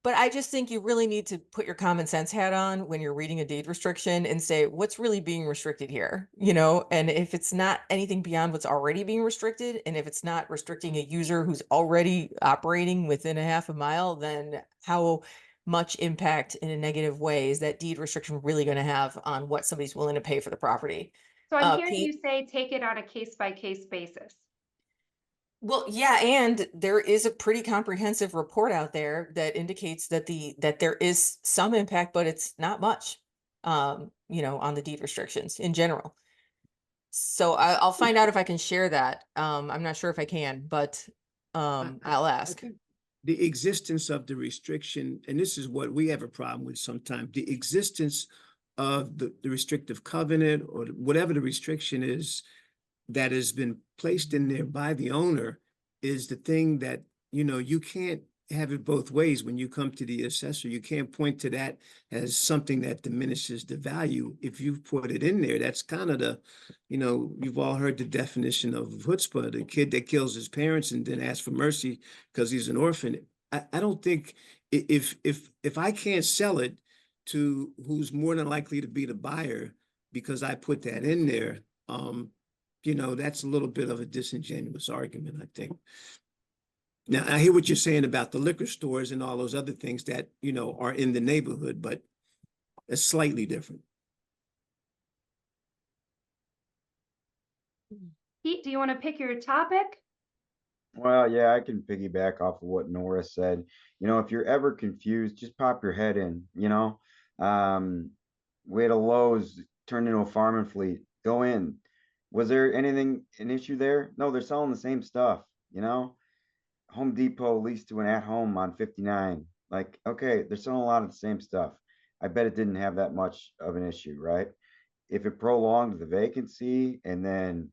But I just think you really need to put your common sense hat on when you're reading a deed restriction and say, what's really being restricted here? And if it's not anything beyond what's already being restricted, and if it's not restricting a user who's already operating within a half a mile, then how much impact in a negative way is that deed restriction really going to have on what somebody's willing to pay for the property? so I'm hearing Pete? you say take it on a case by case basis. Well, yeah, and there is a pretty comprehensive report out there that indicates that there is some impact, but it's not much, on the deed restrictions in general. So I'll find out if I can share that. I'm not sure if I can, but I'll I ask. think the existence of the restriction, and this is what we have a problem with sometimes, the existence of the restrictive covenant or whatever the restriction is that has been placed in there by the owner is the thing that, you can't have it both ways. When you come to the assessor, you can't point to that as something that diminishes the value. If you put it in there, that's kind of the, you've all heard the definition of chutzpah, the kid that kills his parents and then asks for mercy because he's an orphan. I don't think if I can't sell it to who's more than likely to be the buyer because I put that in there, that's a little bit of a disingenuous argument, I think. Now, I hear what you're saying about the liquor stores and all those other things that, are in the neighborhood, but it's slightly different. Pete, do you want to pick your topic? Well, yeah, I can piggyback off of what Nora said. If you're ever confused, just pop your head in. Um, we had a Lowe's turned into a farm and fleet. Go in. Was there an issue there? No, they're selling the same stuff. Home Depot leased to an at-home on 59. Like, okay, they're selling a lot of the same stuff. I bet it didn't have that much of an issue, right? If it prolonged the vacancy and then,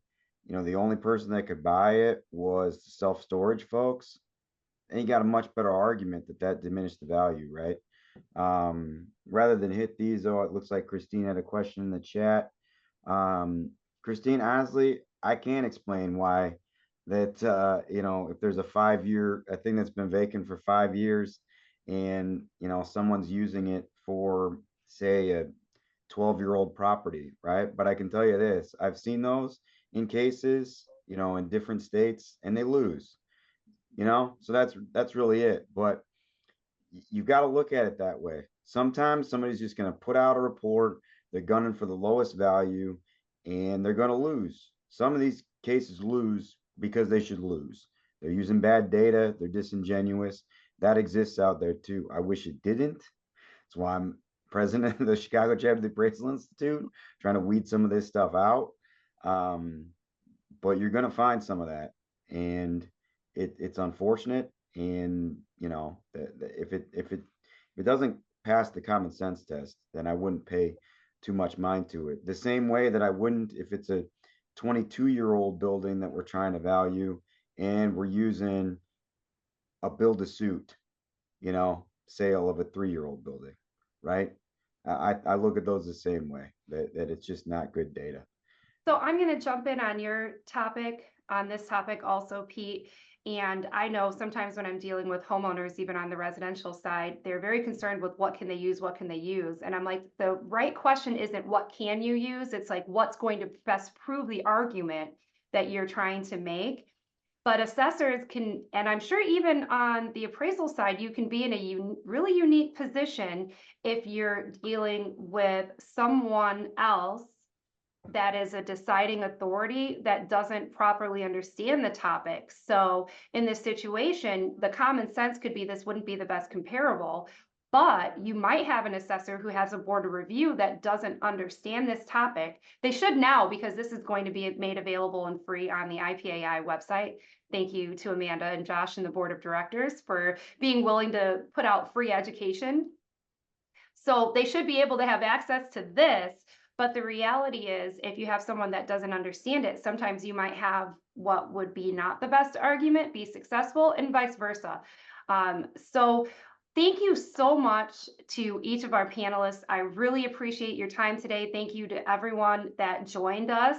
the only person that could buy it was the self-storage folks, and you got a much better argument that that diminished the value, right? Rather than hit these, oh, it looks like Christine had a question in the chat. Christine, honestly, I can't explain why that, if there's a 5 year, a thing that's been vacant for 5 years and, someone's using it for, say, a 12-year-old property, right? But I can tell you this, I've seen those in cases, in different states and they lose. So that's really it. But you've got to look at it that way. Sometimes somebody's just going to put out a report, they're gunning for the lowest value, and they're going to lose. Some of these cases lose because they should lose. They're using bad data, they're disingenuous. That exists out there too. I wish it didn't. That's why I'm president of the Chicago chapter of the Appraisal Institute, trying to weed some of this stuff out. Um, but you're going to find some of that. And it's unfortunate. And if it doesn't pass the common sense test, then I wouldn't pay too much mind to it. The same way that I wouldn't if it's a 22-year-old building that we're trying to value and we're using a build a suit, sale of a 3-year-old building, right? I look at those the same way, that it's just not good data. So I'm going to jump in on this topic also, Pete. And I know sometimes when I'm dealing with homeowners, even on the residential side, they're very concerned with what can they use, what can they use. And I'm like, the right question isn't what can you use? It's like, what's going to best prove the argument that you're trying to make? But assessors can, and I'm sure even on the appraisal side, you can be in a really unique position if you're dealing with someone else that is a deciding authority that doesn't properly understand the topic. So in this situation, the common sense could be this wouldn't be the best comparable, but you might have an assessor who has a board of review that doesn't understand this topic. They should now, because this is going to be made available and free on the IPAI website. Thank you to Amanda and Josh and the board of directors for being willing to put out free education. So they should be able to have access to this. But the reality is, if you have someone that doesn't understand it, sometimes you might have what would be not the best argument be successful, and vice versa. So thank you so much to each of our panelists. I really appreciate your time today. Thank you to everyone that joined us.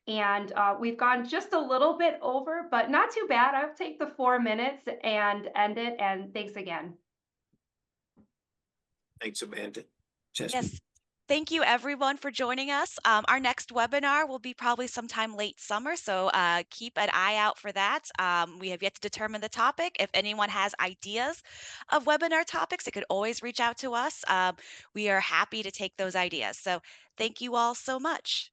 And we've gone just a little bit over, but not too bad. I'll take the 4 minutes and end it. And thanks again. Thanks, Amanda. Chessman. Yes. Thank you everyone for joining us. Our next webinar will be probably sometime late summer, so keep an eye out for that. We have yet to determine the topic. If anyone has ideas of webinar topics, they could always reach out to us. We are happy to take those ideas. So thank you all so much.